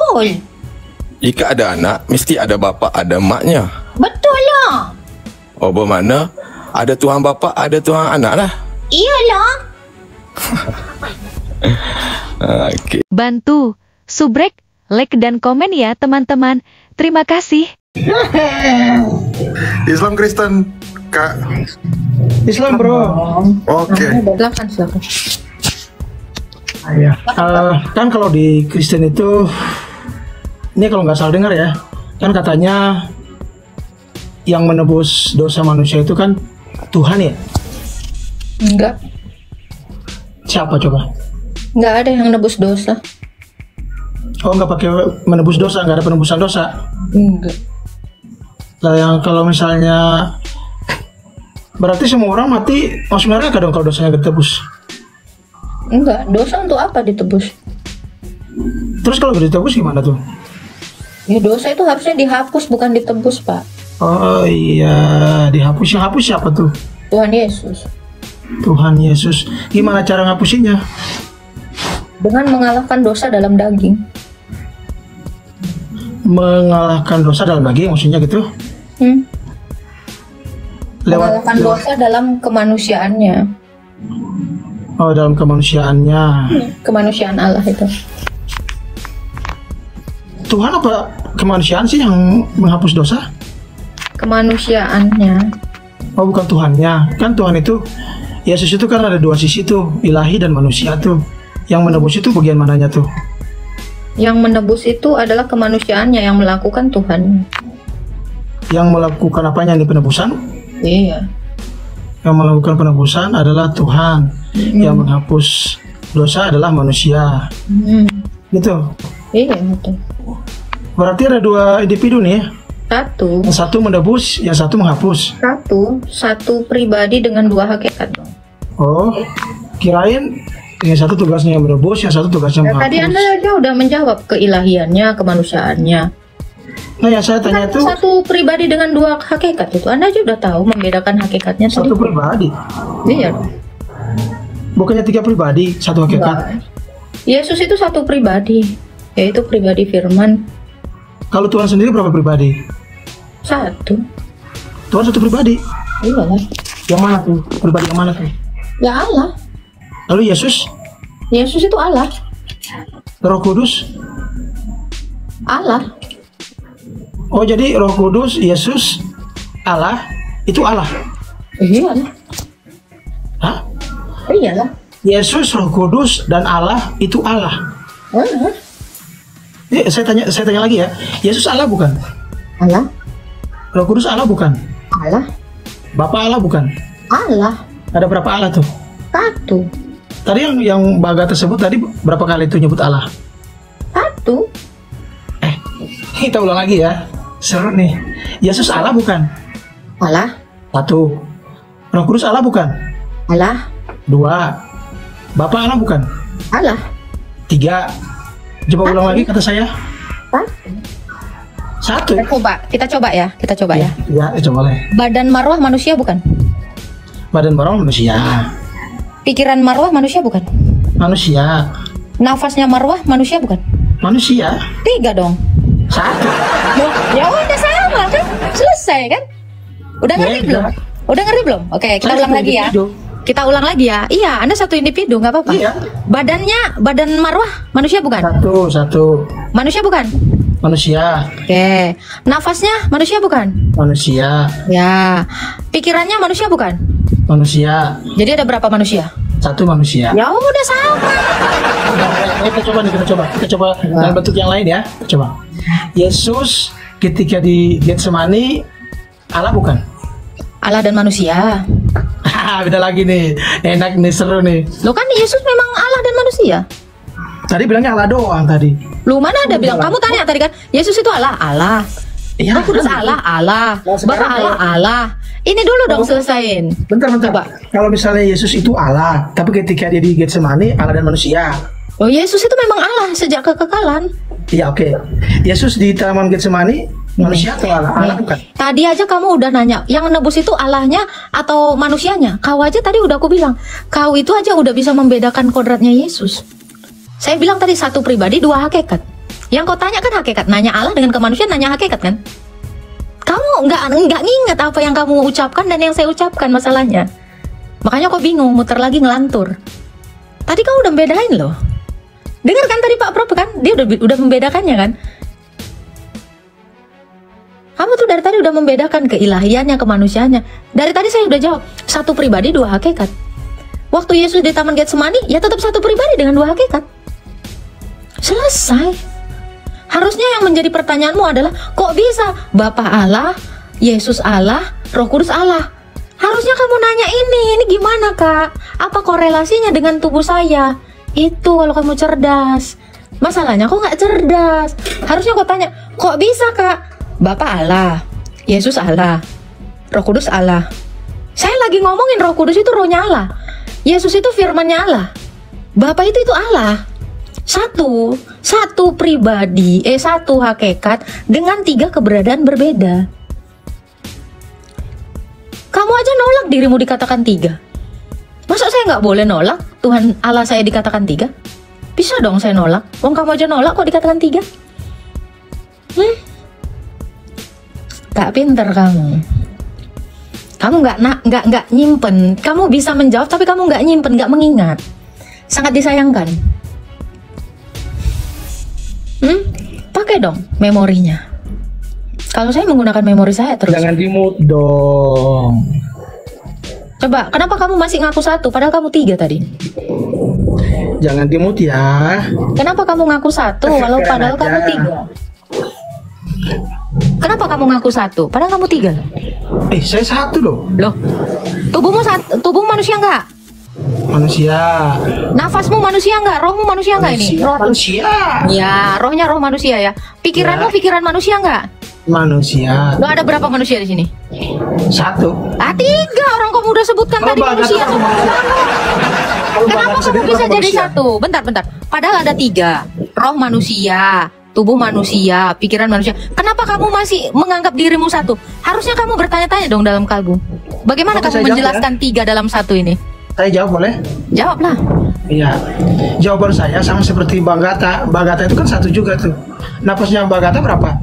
Betul. Jika ada anak, mesti ada bapa, ada maknya. Betul lah. Oh, bermakna ada Tuhan bapa, ada Tuhan anak lah. Iyalah. Okey. Bantu, subrek, like dan komen ya teman-teman. Terima kasih. Islam Kristen, Kak. Islam bro. Oke. Silakan. Ya. Kan kalau di Kristen itu, ini kalau nggak salah dengar ya, kan katanya yang menebus dosa manusia itu kan Tuhan ya? Enggak. Siapa coba? Enggak ada yang nebus dosa. Oh, nggak pakai menebus dosa, nggak ada penebusan dosa. Enggak. Lah yang kalau misalnya berarti semua orang mati masuk neraka dong kalau dosanya ditebus. Enggak, dosa untuk apa ditebus? Terus kalau nggak ditebus gimana tuh? Ya dosa itu harusnya dihapus bukan ditebus, Pak. Oh iya, dihapus. Yang hapus siapa tuh? Tuhan Yesus. Tuhan Yesus. Gimana cara ngapusinnya? Dengan mengalahkan dosa dalam daging. Mengalahkan dosa dalam daging maksudnya gitu? Mengalahkan dosa dalam kemanusiaannya. Oh, dalam kemanusiaannya. Kemanusiaan Allah itu. Tuhan apa kemanusiaan sih yang menghapus dosa? Kemanusiaannya. Oh, bukan Tuhannya. Kan Tuhan itu, Yesus itu kan ada dua sisi tuh, ilahi dan manusia tuh. Yang menebus itu bagian mananya tuh? Yang menebus itu adalah kemanusiaannya, yang melakukan Tuhan. Yang melakukan apanya di penebusan? Iya. Yang melakukan penebusan adalah Tuhan. Yang menghapus dosa adalah manusia. Gitu. Iya, betul. Berarti ada dua individu nih ya? Satu. Yang satu menebus, yang satu menghapus. Satu pribadi dengan dua hakikat. Oh, kirain yang satu tugasnya yang menebus, yang satu tugasnya menghapus. Tadi Anda aja udah menjawab keilahiannya, kemanusiaannya. Nah, yang saya tanya itu Satu pribadi dengan dua hakikat itu. Anda aja udah tahu membedakan hakikatnya satu tadi. pribadi. Iya. Bukannya tiga pribadi, satu hakikat. Enggak. Yesus itu satu pribadi, yaitu pribadi firman. Kalau Tuhan sendiri berapa pribadi? Satu. Tuhan satu pribadi. Iya lah. Yang mana tuh? Pribadi yang mana tuh? Ya Allah. Lalu Yesus? Yesus itu Allah. Roh Kudus? Allah. Oh, jadi Roh Kudus, Yesus, Allah, itu Allah? Iya lah. Hah? Iya lah. Yesus, Roh Kudus, dan Allah itu Allah. Saya tanya lagi ya. Yesus Allah bukan? Allah. Roh Kudus Allah bukan? Allah. Bapak Allah bukan? Allah. Ada berapa Allah tuh? Satu. Tadi yang Baga tersebut tadi berapa kali itu nyebut Allah? Satu. Kita ulang lagi ya. Seru nih. Yesus Allah bukan? Allah. Satu. Roh Kudus Allah bukan? Allah. Dua. Bapak Allah bukan? Allah. Tiga. Coba ulang lagi kata saya. Satu. Kita coba ya. Ya, coba boleh. Badan marwah manusia bukan? Badan barang manusia. Pikiran marwah manusia bukan? Manusia. Nafasnya marwah manusia bukan? Manusia. Tiga dong. Satu. Loh, ya udah sama kan? Selesai kan? Udah ngerti belum? Udah ngerti belum? Oke, kita ulang lagi ya. Kita ulang lagi ya. Iya, Anda satu individu, nggak apa-apa. Iya. Badan marwah manusia bukan? Satu. Manusia bukan? Manusia. Oke. Nafasnya manusia bukan? Manusia. Ya. Pikirannya manusia bukan? Manusia. Jadi ada berapa manusia? Satu manusia. Ya udah sama. Kita coba dalam bentuk yang lain ya. Kita coba. Yesus ketika di Getsemani Allah bukan? Allah dan manusia. Beda lagi nih. Enak nih, seru nih. Lo kan Yesus memang Allah dan manusia. Tadi bilangnya Allah doang tadi. Lu mana ada bilang? Kamu tanya tadi kan, Yesus itu Allah. Iya. Roh Kudus Allah. Bapak Allah. Ini dulu dong selesain. Bentar. Kalau misalnya Yesus itu Allah, tapi ketika dia di Getsemani Allah dan manusia. Oh, Yesus itu memang Allah sejak kekekalan. Iya, oke. Yesus di Taman Getsemani manusia atau Allah? Allah bukan? Tadi aja kamu udah nanya, yang nebus itu Allahnya atau manusianya? Kau aja tadi udah aku bilang, kau itu aja udah bisa membedakan kodratnya Yesus. Saya bilang tadi satu pribadi dua hakikat. Yang kau tanya kan hakikat. Nanya Allah dengan kemanusiaan, nanya hakikat kan? Kamu nggak nginget apa yang kamu ucapkan dan yang saya ucapkan masalahnya. Makanya kau bingung, muter lagi ngelantur. Tadi kau udah membedain loh. Dengar kan tadi Pak Prof kan? Dia udah membedakannya kan? Kamu tuh dari tadi udah membedakan keilahiannya, kemanusiaannya. Dari tadi saya udah jawab, satu pribadi dua hakikat. Waktu Yesus di Taman Getsemani, ya tetap satu pribadi dengan dua hakikat. Selesai. Harusnya yang menjadi pertanyaanmu adalah, kok bisa Bapa Allah, Yesus Allah, Roh Kudus Allah? Harusnya kamu nanya ini gimana kak? Apa korelasinya dengan tubuh saya? Itu kalau kamu cerdas. Masalahnya kok nggak cerdas. Harusnya kau tanya, kok bisa kak? Bapa Allah, Yesus Allah, Roh Kudus Allah. Saya lagi ngomongin Roh Kudus itu rohnya Allah, Yesus itu firmannya Allah, Bapa itu Allah. Satu pribadi, satu hakikat dengan tiga keberadaan berbeda. Kamu aja nolak dirimu dikatakan tiga. Masa saya nggak boleh nolak Tuhan Allah saya dikatakan tiga? Bisa dong saya nolak. Wong kamu aja nolak kok dikatakan tiga. Gak pinter kamu. Kamu nggak nyimpen. Kamu bisa menjawab tapi kamu nggak nyimpen, nggak mengingat. Sangat disayangkan. Pakai dong memorinya. Kalau saya menggunakan memori saya terus. Jangan di-mute dong. Coba, kenapa kamu masih ngaku satu padahal kamu tiga tadi? Jangan di-mute ya. Kenapa kamu ngaku satu walau padahal kamu tiga? Kenapa kamu ngaku satu padahal kamu tiga? Saya satu loh. Loh, tubuhmu manusia nggak? Manusia. Nafasmu manusia nggak? Rohmu manusia nggak ini? Manusia. Ya, rohnya roh manusia ya. Pikiranmu pikiran manusia nggak? Manusia. Lo ada berapa manusia di sini? Satu. Tiga orang kamu udah sebutkan tadi manusia. Kenapa kamu bisa jadi satu? Bentar. Padahal ada tiga. Roh manusia, tubuh manusia, pikiran manusia. Kenapa kamu masih menganggap dirimu satu? Harusnya kamu bertanya-tanya dong dalam kalbu. Bagaimana kamu menjelaskan tiga dalam satu ini? Saya jawab boleh? Jawablah. Iya. Jawaban saya sama seperti Bang Gata. Bang Gata itu kan satu juga tuh. Nafasnya Bang Gata berapa?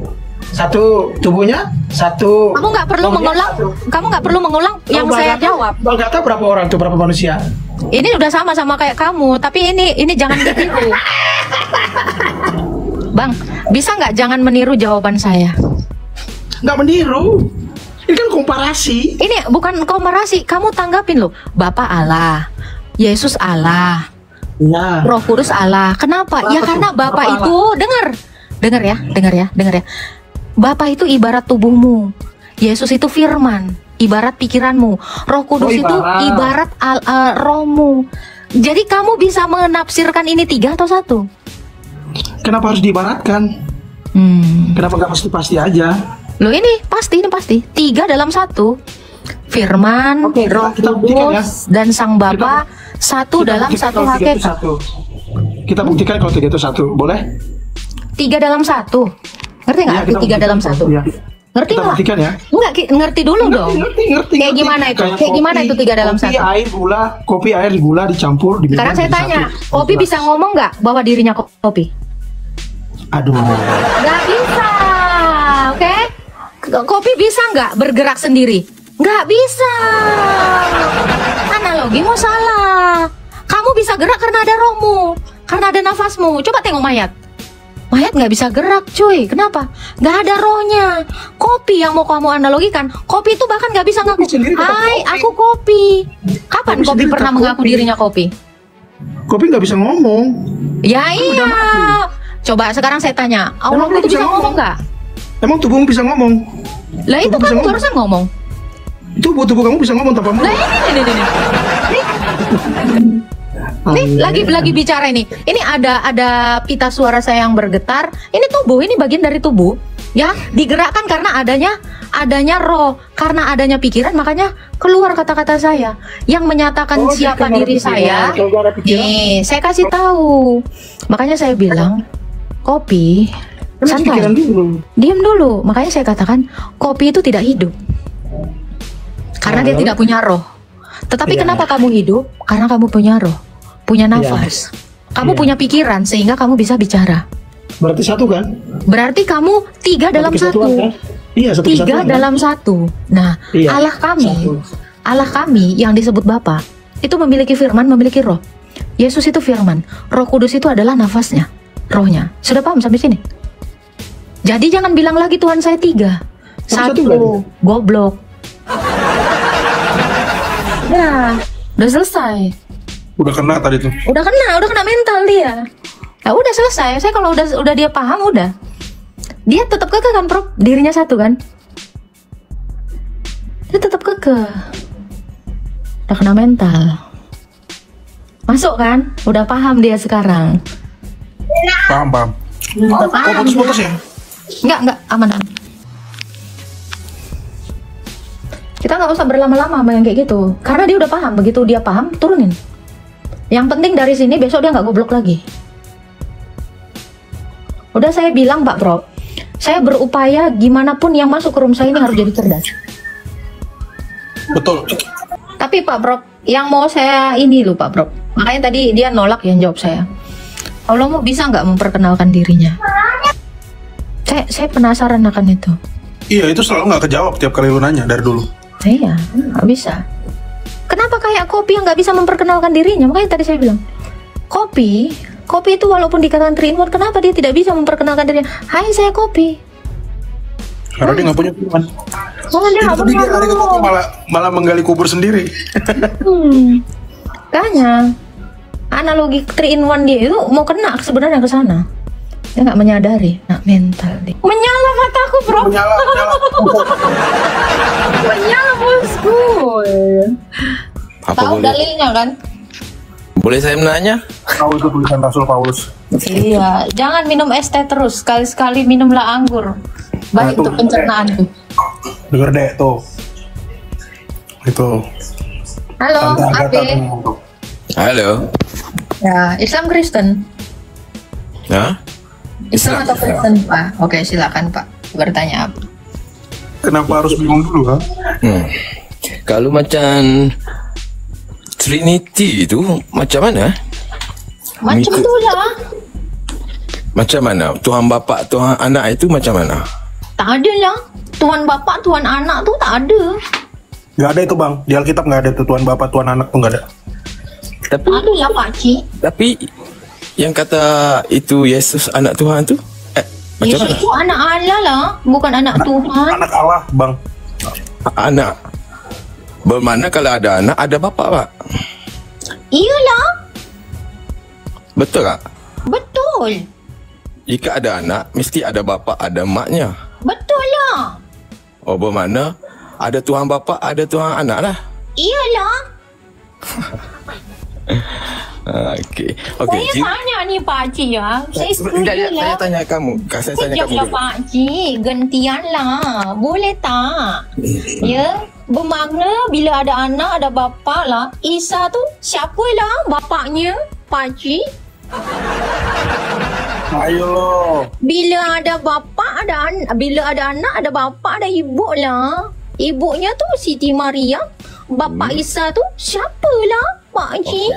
Satu, tubuhnya satu. Kamu nggak perlu mengulang. Kamu nggak perlu mengulang yang saya jawab. Bang Gata berapa orang tuh? Berapa manusia? Ini udah sama kayak kamu, tapi ini jangan ditiru. Bang, bisa nggak jangan meniru jawaban saya? Nggak meniru. Ini kan komparasi. Ini bukan komparasi, kamu tanggapin loh. Bapa Allah, Yesus Allah, ya. Roh Kudus Allah. Kenapa? Ya karena Bapa itu, dengar ya. Bapa itu ibarat tubuhmu. Yesus itu firman, ibarat pikiranmu. Roh Kudus itu ibarat rohmu. Jadi kamu bisa menafsirkan ini tiga atau satu? Kenapa harus diibaratkan? Kenapa nggak pasti aja? Loh ini pasti. Tiga dalam satu. Firman, Roh Kudus, dan Sang Bapa satu dalam satu hakikat. Kita buktikan kalau tiga itu satu, boleh? Tiga dalam satu. Ngerti nggak arti tiga dalam satu? Ya. Ngerti Kita nggak? buktikan ya. Nggak, ngerti dulu dong. Ngerti. Kayak gimana itu? Kayak gimana itu tiga dalam satu? Kopi, air, gula dicampur. Sekarang saya tanya, kopi bisa ngomong nggak bahwa dirinya kopi? Aduh. Nggak bisa, oke? Kopi bisa nggak bergerak sendiri? Nggak bisa. Analogimu salah. Kamu bisa gerak karena ada rohmu, karena ada nafasmu. Coba tengok mayat. Mayat nggak bisa gerak, cuy. Kenapa? Nggak ada rohnya. Kopi yang mau kamu analogikan, kopi itu bahkan nggak bisa ngaku. Hai, aku kopi. Kapan kopi pernah mengaku dirinya kopi? Kopi nggak bisa ngomong. Ya iya. Coba sekarang saya tanya, Allah itu bisa ngomong nggak? Emang tubuhmu bisa ngomong? Lah itu kamu barusan ngomong. Tubuh kamu bisa ngomong tanpa mulut. Nah ini lagi bicara ini. Ini ada pita suara saya yang bergetar. Ini tubuh, ini bagian dari tubuh. Ya, digerakkan karena adanya roh, karena adanya pikiran, makanya keluar kata-kata saya yang menyatakan siapa diri saya. Nih, saya kasih tahu. Makanya saya bilang, kopi santai. Diam dulu. Makanya saya katakan, kopi itu tidak hidup. Karena dia tidak punya roh. Tetapi kenapa kamu hidup? Karena kamu punya roh, punya nafas. Kamu punya pikiran sehingga kamu bisa bicara. Berarti satu kan? Berarti kamu 3 dalam Satu 1. kesatuan, kan? Iya, satu 3 kesatuan, kan? dalam 1. Nah, Iya, Allah satu. kami yang disebut Bapa itu memiliki firman, memiliki roh. Yesus itu firman, Roh Kudus itu adalah nafasnya, rohnya. Sudah paham sampai sini? Jadi jangan bilang lagi Tuhan saya 3. Satu Satu, berarti? goblok. Ya, udah selesai. Udah kena tadi tuh. Udah kena mental dia. Ya udah selesai. Saya kalau udah dia paham udah. Dia tetap kekeh kan, Prof? Dirinya satu kan? Dia tetap kekeh. Udah kena mental. Masuk kan? Udah paham dia sekarang. Paham. Udah Oh, paham. putus ya? Enggak, aman. Kita nggak usah berlama-lama sama yang kayak gitu. Karena dia udah paham. Begitu dia paham, turunin. Yang penting dari sini besok dia nggak goblok lagi. Udah saya bilang Pak Bro, saya berupaya gimana pun yang masuk ke room saya ini harus jadi cerdas. Betul. Tapi Pak Bro, yang mau saya ini loh Pak Bro. Makanya tadi dia nolak yang jawab saya. Allah mau bisa nggak memperkenalkan dirinya? Saya penasaran akan itu. Iya, itu selalu nggak kejawab tiap kali lu nanya dari dulu. Iya, nggak bisa. Kenapa kayak kopi yang nggak bisa memperkenalkan dirinya? Makanya tadi saya bilang, kopi itu walaupun dikatakan 3-in-1, kenapa dia tidak bisa memperkenalkan dirinya? Hai, saya kopi. Karena dia nggak punya firman. Oh, dia nggak Itu dia pernah hari ketemu malah menggali kubur sendiri. Makanya analogi 3-in-1 dia itu mau kena sebenarnya ke sana. Dia nggak menyadari, mental dia. Menyala mataku, Bro. Menyala. Menyala bosku. Apa Tahu boleh? dalilnya kan? Boleh saya menanya? Tahu itu tulisan Rasul Paulus. Iya, jangan minum es teh terus. Sekali-sekali minumlah anggur. Baik Nah, untuk tuh. pencernaan tuh. Dengar deh tuh. Itu. Halo, Tante Agatha Abe. tuh ngomong tuh. Halo. Ya, Islam Kristen. Hah? Islam atau Kristen, Pak? Oke, silakan Pak. Bertanya apa? Kenapa harus bingung dulu, ha? Kalau macam Trinity itu macam mana? Macam Mengikut- tu lah. Macam mana? Tuhan Bapa, Tuhan Anak itu macam mana? Tak ada lah. Tuhan Bapa, Tuhan Anak tu tak ada. Nggak ada itu, Bang. Di Alkitab nggak ada tuh Tuhan Bapa, Tuhan Anak tuh nggak ada. Tapi Tak ada lah Pak Cik. tapi yang kata itu Yesus anak Tuhan tu macam Yesus mana? tu anak Allah lah. Bukan anak Tuhan. Anak Allah, Bang. Anak. Bermakna kalau ada anak ada bapa, Pak. Iyalah. Betul tak? Betul. Jika ada anak mesti ada bapa, ada maknya. Betul lah. Oh, bermakna ada Tuhan Bapa, ada Tuhan Anak lah. Iyalah. Okey. Saya tanya ni Pak Cik ya. Saya setuju Saya lah. tanya kamu. Saya tanya kamu Sekejaplah dulu. Pak Cik. Gantian lah. Boleh tak? Ya. Bermakna bila ada anak, ada bapa lah. Isa tu siapalah bapaknya? Pak Cik. Ayo lo. Bila ada bapa, ada anak. Bila ada anak, ada bapa, ada ibu lah. Ibunya tu Siti Maria. Bapa Isa tu siapalah Pak Cik?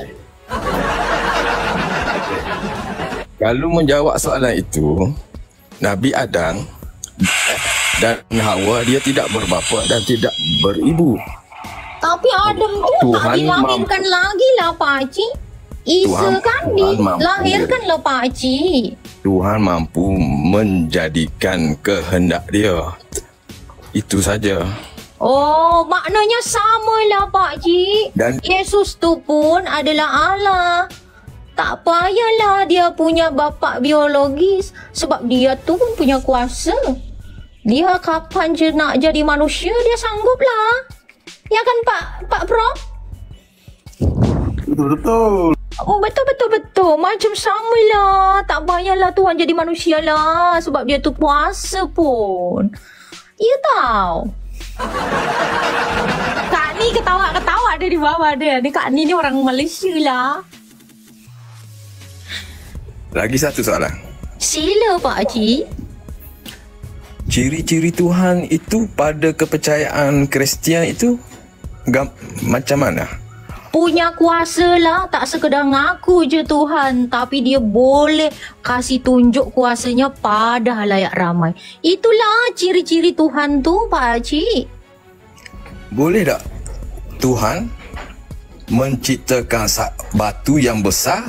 Kalau menjawab soalan itu, Nabi Adam dan Hawa dia tidak berbapa dan tidak beribu. Tapi Adam tu tak Tuhan dilahirkan lagi lah Pak Cik. Isa Tuhan- kan Tuhan mampu. dilahirkan lah Pak Cik. Tuhan mampu menjadikan kehendak dia. Itu saja. Oh, maknanya sama lah Pak Cik. Dan- Yesus tu pun adalah Allah. Tak payahlah dia punya bapa biologis. Sebab dia tu pun punya kuasa. Dia kapan je nak jadi manusia, dia sanggup lah. Ya kan Pak Prof? Betul. Oh, betul. Macam sama lah. Tak payahlah Tuhan jadi manusia lah. Sebab dia tu puasa pun. Ya tahu. Kak ni ketawa-ketawa dia di bawah dia. Ni Kak ni orang Malaysia lah. Lagi satu soalan. Sila Pak Cik. Ciri-ciri Tuhan itu pada kepercayaan Kristian itu macam mana? punya kuasa lah, tak sekedar ngaku je Tuhan, tapi dia boleh kasih tunjuk kuasanya pada halayak ramai. Itulah ciri-ciri Tuhan tu, Pak Cik. Boleh tak Tuhan menciptakan batu yang besar,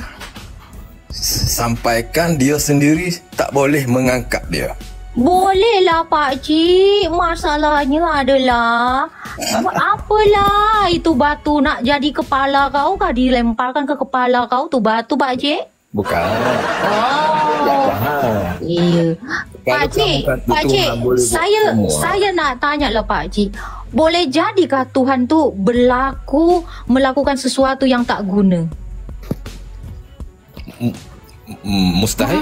sampaikan dia sendiri tak boleh mengangkat dia? Boleh lah Pak Cik. Masalahnya adalah apalah itu batu nak jadi kepala kau kah, dilemparkan ke kepala kau tu batu Pak Cik? Bukan. Oh. Iya. Pak Cik, Pak Cik, saya nak tanya lah Pak Cik. Boleh jadikah Tuhan tu melakukan sesuatu yang tak guna? Mustahil.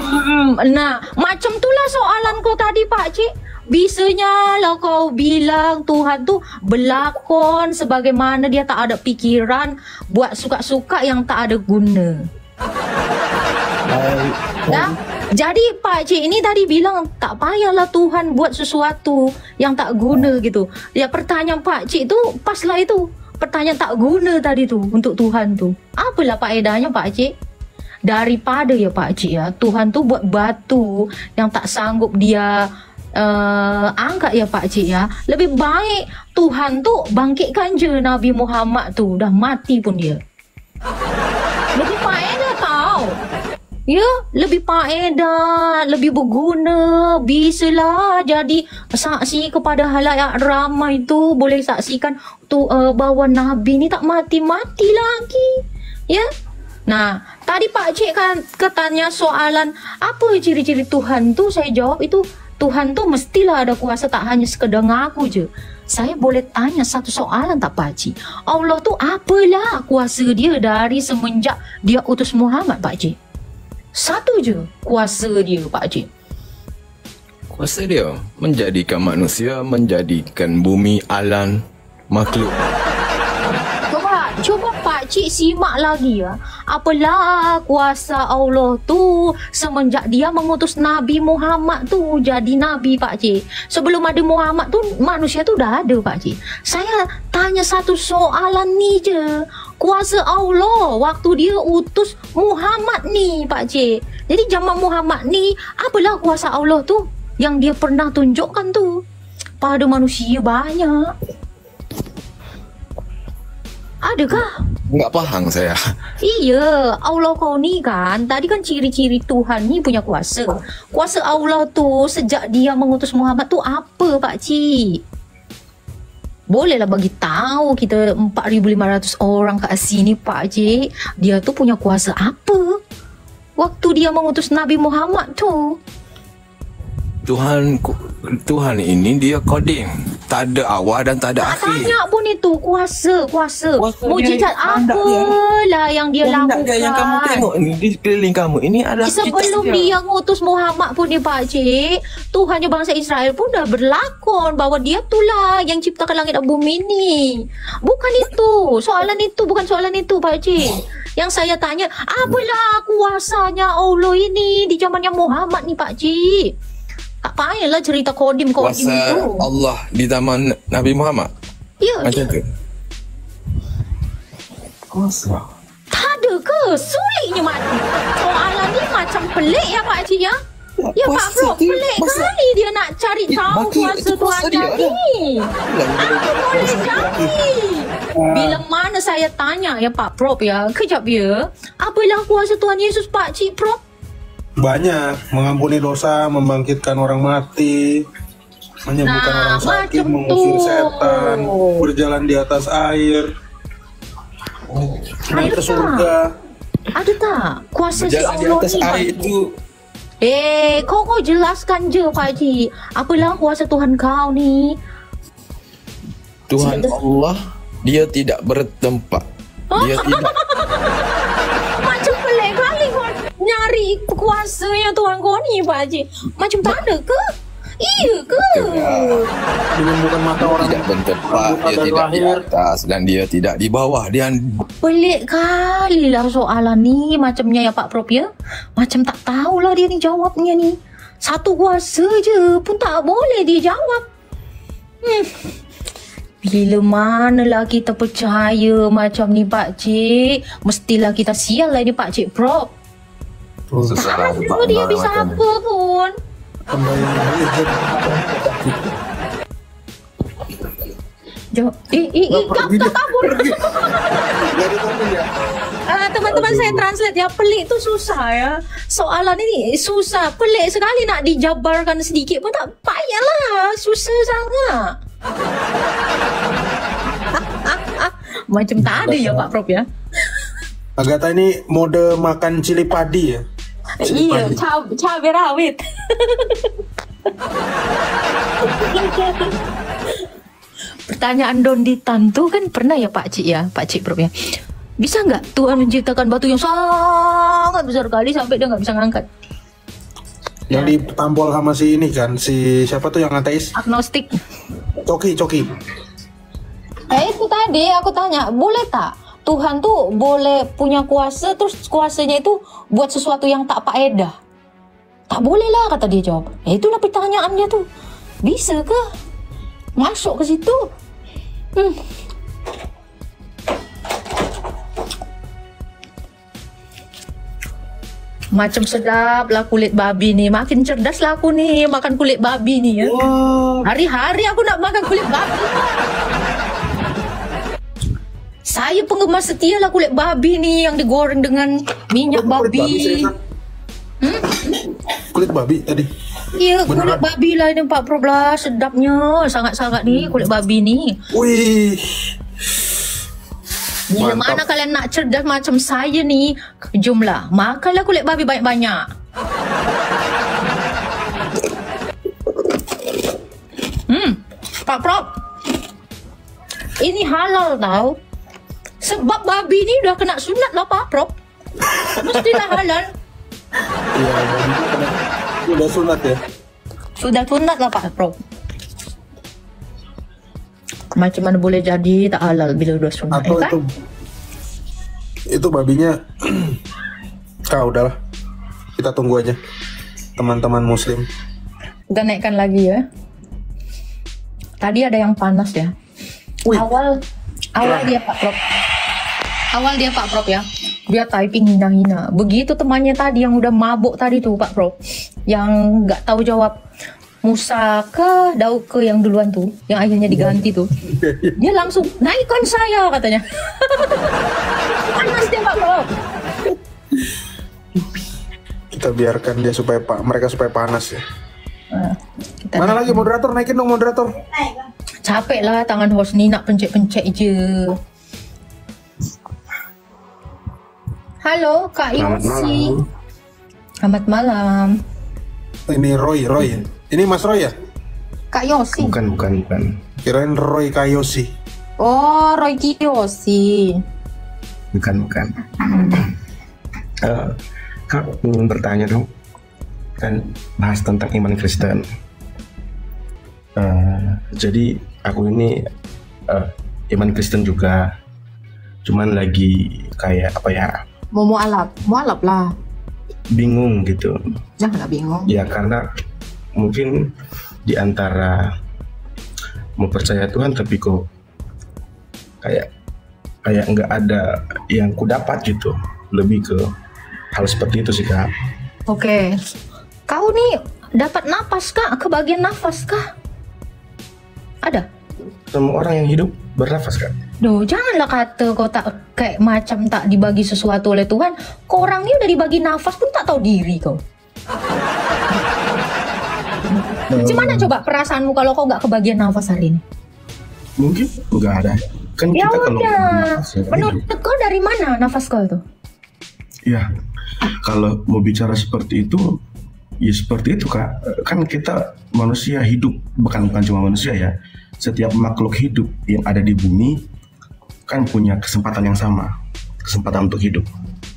Nah, macam itulah soalan kau tadi Pak Cik. Bisanya lah kau bilang Tuhan tu berlakon sebagaimana dia tak ada pikiran, buat suka-suka yang tak ada guna. Nah, jadi Pak Cik ini tadi bilang tak payahlah Tuhan buat sesuatu yang tak guna gitu. Ya, pertanyaan Pak Cik tu pas lah itu. Pertanyaan tak guna tadi tu untuk Tuhan tu. Apalah faedahnya Pak Cik? Daripada ya Pak Cik ya, Tuhan tu buat batu yang tak sanggup dia angkat ya Pak Cik ya. Lebih baik Tuhan tu bangkitkan je Nabi Muhammad tu, dah mati pun dia. Lebih faedah tau. Ya, lebih faedah, lebih berguna. Bisalah jadi saksi kepada halayak ramai tu, boleh saksikan tu bahawa Nabi ni tak mati-mati lagi. Ya. Nah, tadi Pak Cik kan katanya soalan apa ciri-ciri Tuhan tu, saya jawab itu Tuhan tu mestilah ada kuasa, tak hanya sekedar ngaku je. Saya boleh tanya satu soalan tak Pak Cik? Allah tu apalah kuasa dia dari semenjak dia utus Muhammad Pak Cik? Satu je kuasa dia Pak Cik. Kuasa dia menjadikan manusia, menjadikan bumi, alam, makhluk. Cuba Pak Cik simak lagi ya. Apalah kuasa Allah tu semenjak dia mengutus Nabi Muhammad tu jadi Nabi Pak Cik. Sebelum ada Muhammad tu manusia tu dah ada Pak Cik. Saya tanya satu soalan ni je. Kuasa Allah waktu dia utus Muhammad ni Pak Cik. Jadi zaman Muhammad ni apalah kuasa Allah tu yang dia pernah tunjukkan tu pada manusia banyak. Adakah? Enggak faham saya. Iya, Allah kau ni kan, tadi kan ciri-ciri Tuhan ni punya kuasa. Kuasa Allah tu sejak dia mengutus Muhammad tu apa Pak Cik? Bolehlah bagi tahu kita 4,500 orang kat sini Pak Cik, dia tu punya kuasa apa? Waktu dia mengutus Nabi Muhammad tu. Tuhan ini dia kodim, tak ada awal dan tak ada akhir. Banyak pun itu kuasa mujizat apalah yang dia lakukan. Yang kamu tengok ni di sekeliling kamu ini adalah sebelum dia ngutus Muhammad pun ni Pak Cik, Tuhannya bangsa Israel pun dah berlakon bahawa dia tulah yang ciptakan langit dan bumi ni. Bukan itu bukan soalan itu Pak Cik. Yang saya tanya, apalah kuasanya Allah ini di zamannya Muhammad ni Pak Cik? Tak payahlah cerita kodim kuasa itu. Allah di zaman Nabi Muhammad. Ya. Macam tu. Kuasa. Tak ada ke? Sulitnya mati. Soalan ni macam pelik ya Pak Cik ya? Ya Pak Bro, pelik kali dia nak cari tahu kuasa Tuhan ni. Apa boleh jadi? Bila mana saya tanya ya Pak Prof ya, kejap ya. Apalah kuasa Tuhan Yesus Pak Cik Prof? Banyak, mengampuni dosa, membangkitkan orang mati, menyembuhkan orang sakit, mengusir setan, berjalan di atas air, naik ke surga. Ada tak kuasa si Allah di atas air itu? Kau jelaskan je Pak Haji. Apalah kuasa Tuhan kau ni? Tuhan Allah, dia tidak bertempat. Dia tidak. Macam pelik kali kau nyari kuasanya Tuhan kau ni Pak Haji. Macam tak ada ke? Iya ke? Menyembuhkan mata orang tidak bertempat, dia tidak di atas dan dia tidak di bawah. Dia pelik kali lah soalan ni macamnya ya Pak Prof ya. Macam tak tahulah dia ni jawabnya ni. Satu kuasa je pun tak boleh dia jawab. Bila manalah kita percaya macam ni Pak Cik. Mestilah kita sial lah ni Pak Cik Prop. Susah Tahu dia bisa apa pun. Jom. Kau kabur. Teman-teman saya translate ya, pelik tu susah ya. Soalan ini susah, pelik sekali nak dijabarkan sedikit pun tak payahlah, susah sangat. Macam tak ada ya Pak Prof ya. Agatha ini mode makan cili padi ya. Iya, cabai rawit. Pertanyaan Donditan tuh kan pernah ya Pak Cik ya, Pak Cik Prof ya. Bisa nggak Tuhan menciptakan batu yang sangat besar kali sampai dia nggak bisa ngangkat? Yang ditampol sama si ini kan, si siapa tuh yang ateis? Agnostik. Coki. Itu tadi aku tanya, boleh tak Tuhan tuh boleh punya kuasa, terus kuasanya itu buat sesuatu yang tak faedah? Tak boleh lah, kata dia jawab. Itulah pertanyaannya tuh. Bisa ke? Masuk ke situ? Macam sedap lah kulit babi nih. Makin cerdas lah aku nih makan kulit babi nih ya. Hari-hari aku nak makan kulit babi. Saya penggemar setia lah kulit babi nih yang digoreng dengan minyak babi. Kulit babi tadi. Iya, kulit babi lah ini Pak Prof lah. Sedapnya sangat-sangat nih kulit babi nih. Wih. Bila mana kalian nak cerdas macam saya nih, jumlah makanlah kulit babi banyak-banyak. Pak Prof, ini halal tau. Sebab babi ni udah kena sunat lah Pak Prof. Mestilah halal. Iya, udah sunat ya. Sudah sunat lah Pak Prof. Macam mana boleh jadi tak halal bila udah sunat? Atau kan? itu babinya udahlah, kita tunggu aja teman-teman muslim. Udah naikkan lagi ya. Tadi ada yang panas ya. Awal dia Pak Prof. Awal dia Pak Prof ya. Dia typing hina-hina. Begitu temannya tadi yang udah mabuk tadi tuh Pak Prof, yang nggak tahu jawab Musa ke Daud ke yang duluan tuh, yang akhirnya diganti tuh. Dia langsung naikkan saya katanya. Panas dia Pak Prof. Kita biarkan dia mereka supaya panas ya. Kita Mana lagi moderator, naikin dong moderator. capek lah tangan host ni nak pencet-pencet je. Halo Kak Yosi. Selamat malam. Ini Roy. Ini Mas Roy ya? Kak Yosi. Bukan. Kirain Roy Kayosi. Oh, Roy Kiyosi. Bukan. Kak ingin bertanya dong. Kan bahas tentang iman Kristen. Jadi aku ini iman Kristen juga. Cuman lagi kayak apa ya? Mualaf lah. Bingung gitu. Janganlah bingung. Ya karena mungkin di antara mau percaya Tuhan tapi kok kayak nggak ada yang ku dapat gitu. Lebih ke hal seperti itu sih Kak. Oke. Kau nih dapat nafas Kak? Kebagian nafas Kak? Ada? Semua orang yang hidup bernafas Kak. Duh, janganlah kata kau tak kayak macam tak dibagi sesuatu oleh Tuhan. Kau orang ni udah dibagi nafas pun tak tahu diri kau. Gimana coba perasaanmu kalau kau nggak kebagian nafas hari ini? Mungkin nggak ada. Kan Ya kita kalau udah. bernafas, ya Menurut kau dari mana nafas kau itu? ya kalau mau bicara seperti itu, ya seperti itu Kak. Kan kita manusia hidup, bukan cuma manusia ya. Setiap makhluk hidup yang ada di bumi kan punya kesempatan yang sama, kesempatan untuk hidup.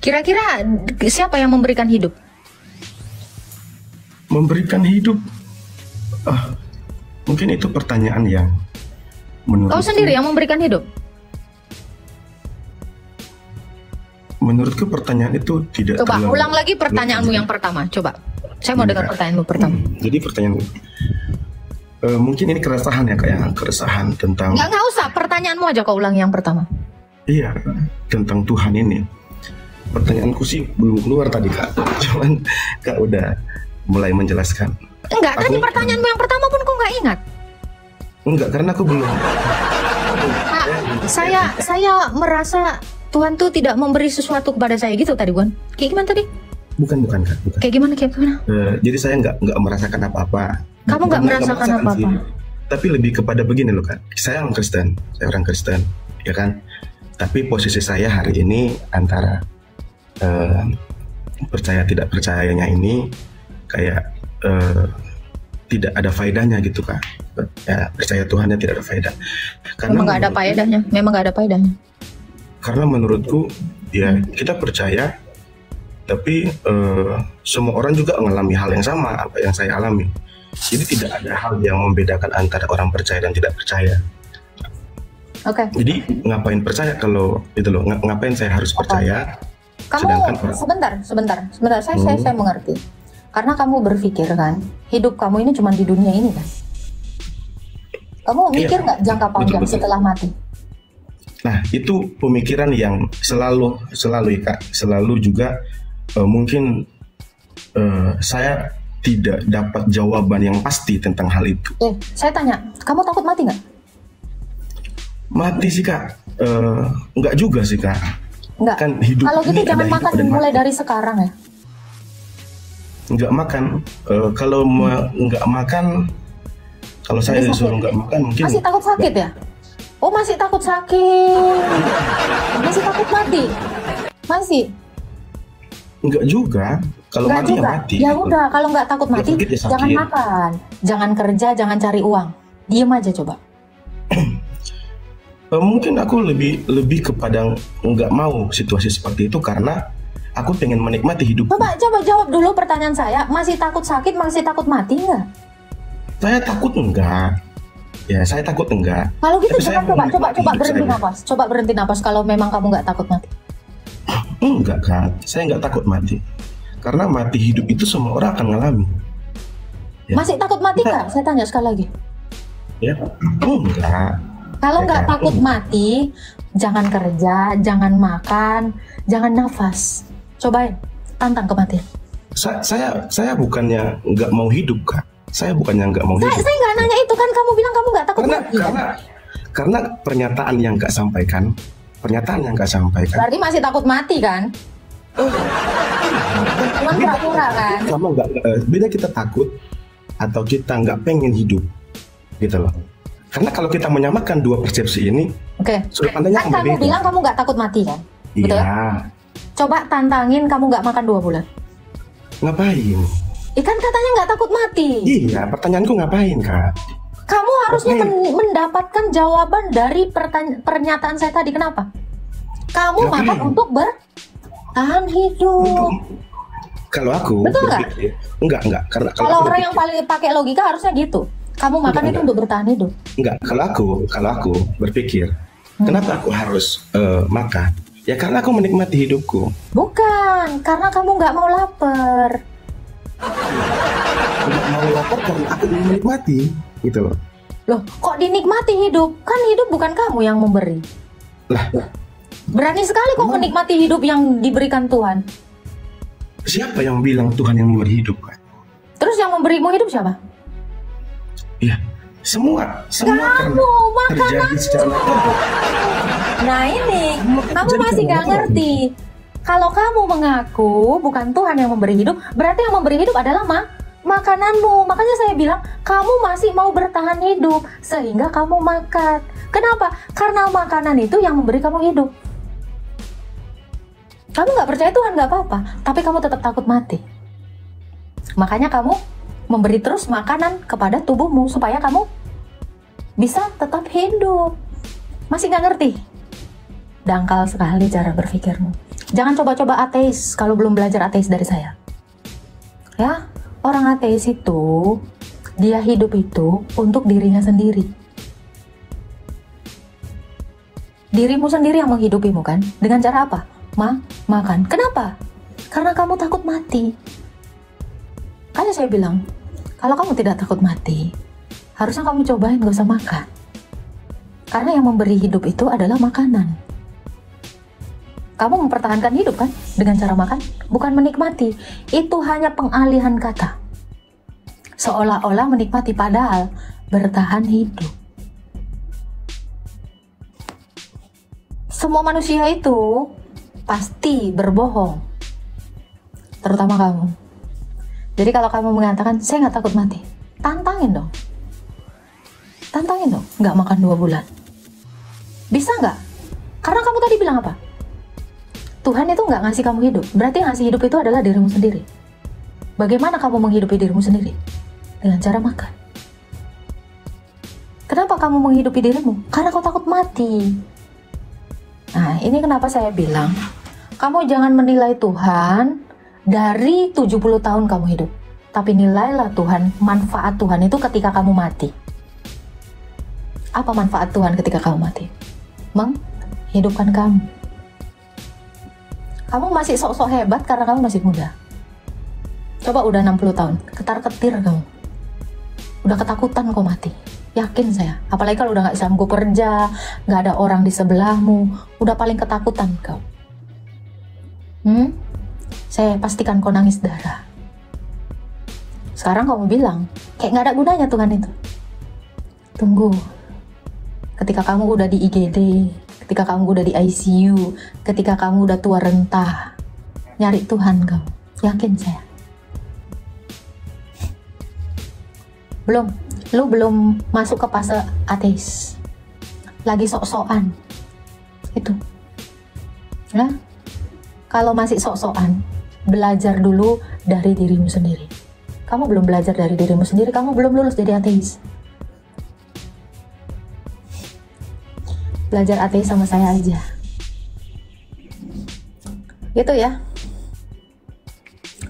Kira-kira siapa yang memberikan hidup? Memberikan hidup, mungkin itu pertanyaan yang menurutku, Kau sendiri yang memberikan hidup? menurutku pertanyaan itu tidak. Coba terlalu- ulang lagi pertanyaanmu yang pertama. Coba, saya mau dengar pertanyaanmu pertama. Jadi pertanyaan, Mungkin ini keresahan ya, kayak keresahan tentang Nggak usah, pertanyaanmu aja kau ulangi yang pertama. iya, tentang Tuhan ini. Pertanyaanku sih belum keluar tadi Kak, cuman Kak udah mulai menjelaskan. Enggak, tadi Aku- pertanyaanmu yang pertama pun kau nggak ingat. Enggak, karena aku belum. Pak, saya merasa Tuhan tuh tidak memberi sesuatu kepada saya gitu tadi, Buan. Kayak gimana tadi? Bukan Kak, bukan. Kayak gimana? Jadi saya nggak merasakan apa-apa. Kamu nggak merasakan apa-apa? sih. Tapi lebih kepada begini loh Kak. Saya orang Kristen, ya kan. Tapi posisi saya hari ini antara percaya tidak percayanya ini kayak tidak ada faedahnya gitu Kak. Ya, percaya Tuhannya tidak ada faedah. Memang nggak ada faedahnya. Memang nggak ada faedahnya. Karena menurutku ya kita percaya, tapi semua orang juga mengalami hal yang sama apa yang saya alami. Jadi tidak ada hal yang membedakan antara orang percaya dan tidak percaya. Oke. Jadi ngapain percaya kalau itu loh, ngapain saya harus percaya? Kamu Sedangkan orang- sebentar. Saya mengerti. Karena kamu berpikir kan, hidup kamu ini cuma di dunia ini kan. Kamu mikir nggak jangka panjang betul. setelah mati? Nah itu pemikiran yang selalu ya Kak, selalu juga mungkin saya tidak dapat jawaban yang pasti tentang hal itu. Saya tanya, kamu takut mati nggak? Mati sih Kak, nggak juga sih Kak. Nggak. Kan hidup Kalau gitu ini jangan ada hidup makan dan mulai mati. dari sekarang ya. Nggak makan. Kalau nggak makan, kalau saya Jadi sakit. disuruh nggak makan mungkin. Masih takut sakit ya? Oh masih takut sakit. Masih takut mati? Masih? Nggak juga. Kalau Nggak mati juga. ya mati. Ya udah, kalau nggak takut Nggak mati, sakit ya sakit. jangan makan, jangan kerja, jangan cari uang. Diem aja coba. Mungkin aku lebih kepada nggak mau situasi seperti itu karena aku pengen menikmati hidup. Coba jawab dulu pertanyaan saya. Masih takut sakit, masih takut mati nggak? Saya takut enggak. Ya saya takut enggak. Kalau gitu Tapi saya jangan mau coba menikmati hidup berhenti saya. napas. Coba berhenti napas kalau memang kamu nggak takut mati. Enggak Kak, saya nggak takut mati. Karena mati hidup itu semua orang akan ngalami. Ya. Masih takut mati nggak? Saya tanya sekali lagi. Ya, enggak. Kalau Ya, nggak Kak. takut mati, jangan kerja, jangan makan, jangan nafas. Cobain, tantang kematian. Saya bukannya nggak mau hidup Kak. Saya bukannya nggak mau hidup. Saya nggak nanya itu kan, kamu bilang kamu nggak takut Karena mati. Kan? karena pernyataan yang nggak sampaikan, Berarti masih takut mati kan? Cuman pura-pura kan? sama nggak beda kita takut atau kita nggak pengen hidup gitu loh. Karena kalau kita menyamakan dua persepsi ini, Oke. sudut pandangnya Kan akan kamu berbeda. bilang kamu nggak takut mati kan? Betul? Iya, Coba tantangin kamu nggak makan 2 bulan. ngapain? Ikan katanya nggak takut mati. Iya, pertanyaanku ngapain Kak? Kamu harusnya Ngapain? mendapatkan jawaban dari pernyataan saya tadi. Kenapa? Kamu Ngapain? makan untuk bertahan hidup. Kalau aku Betul nggak? berpikir, enggak, karena Kalau aku orang yang berpikir- paling pakai logika harusnya gitu. Kamu makan itu Enggak. untuk bertahan hidup. enggak, kalau aku berpikir, kenapa aku harus makan? Ya karena aku menikmati hidupku. Bukan, karena kamu nggak mau lapar. Enggak mau lapar karena aku ingin menikmati, gitu loh. Loh, kok dinikmati hidup? Kan hidup bukan kamu yang memberi. Lah, Berani sekali kok menikmati hidup yang diberikan Tuhan. siapa yang bilang Tuhan yang memberi hidup kan? Terus yang memberimu hidup siapa? Ya, semua karena Kamu, terjadi secara natural. Nah ini, kamu Jadi masih nggak kamu- ngerti. Kalau kamu mengaku bukan Tuhan yang memberi hidup, berarti yang memberi hidup adalah makananmu. Makanya saya bilang, kamu masih mau bertahan hidup, sehingga kamu makan. Kenapa? Karena makanan itu yang memberi kamu hidup. Kamu nggak percaya Tuhan nggak apa-apa, tapi kamu tetap takut mati. Makanya kamu memberi terus makanan kepada tubuhmu, supaya kamu bisa tetap hidup. Masih nggak ngerti? Dangkal sekali cara berpikirmu. Jangan coba-coba ateis kalau belum belajar ateis dari saya. Ya, orang ateis itu dia hidup itu untuk dirinya sendiri. Dirimu sendiri yang menghidupimu kan? Dengan cara apa? Makan. Kenapa? Karena kamu takut mati. Kan saya bilang, kalau kamu tidak takut mati, harusnya kamu cobain gak usah makan. Karena yang memberi hidup itu adalah makanan. Kamu mempertahankan hidup kan dengan cara makan, bukan menikmati. Itu hanya pengalihan kata. Seolah-olah menikmati, padahal bertahan hidup. Semua manusia itu pasti berbohong, terutama kamu. Jadi kalau kamu mengatakan saya nggak takut mati, tantangin dong, nggak makan 2 bulan, bisa nggak? Karena kamu tadi bilang apa? Tuhan itu nggak ngasih kamu hidup, berarti yang ngasih hidup itu adalah dirimu sendiri. Bagaimana kamu menghidupi dirimu sendiri? Dengan cara makan. Kenapa kamu menghidupi dirimu? Karena kau takut mati. Nah, ini kenapa saya bilang, kamu jangan menilai Tuhan dari 70 tahun kamu hidup. Tapi nilailah Tuhan, manfaat Tuhan itu ketika kamu mati. Apa manfaat Tuhan ketika kamu mati? Menghidupkan kamu. Kamu masih sok-sok hebat karena kamu masih muda. Coba udah 60 tahun, ketar-ketir kamu. Udah ketakutan kau mati. Yakin saya, apalagi kalau udah gak sanggup kerja, gak ada orang di sebelahmu, udah paling ketakutan kau. Saya pastikan kau nangis darah. Sekarang kamu bilang, kayak gak ada gunanya Tuhan itu. Tunggu. Ketika kamu udah di IGD, ketika kamu udah di ICU, ketika kamu udah tua renta, nyari Tuhan kamu. Yakin saya. Lu belum masuk ke fase ateis. Lagi sok-sokan. Itu. Nah, kalau masih sok-sokan, belajar dulu dari dirimu sendiri. Kamu belum belajar dari dirimu sendiri, kamu belum lulus jadi ateis. Belajar ateis sama saya aja. Gitu ya.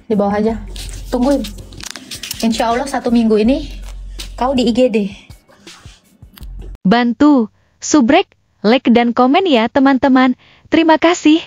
Di bawah aja. Tungguin. Insya Allah 1 minggu ini kau di IGD. Bantu, subrek, like dan komen ya teman-teman. Terima kasih.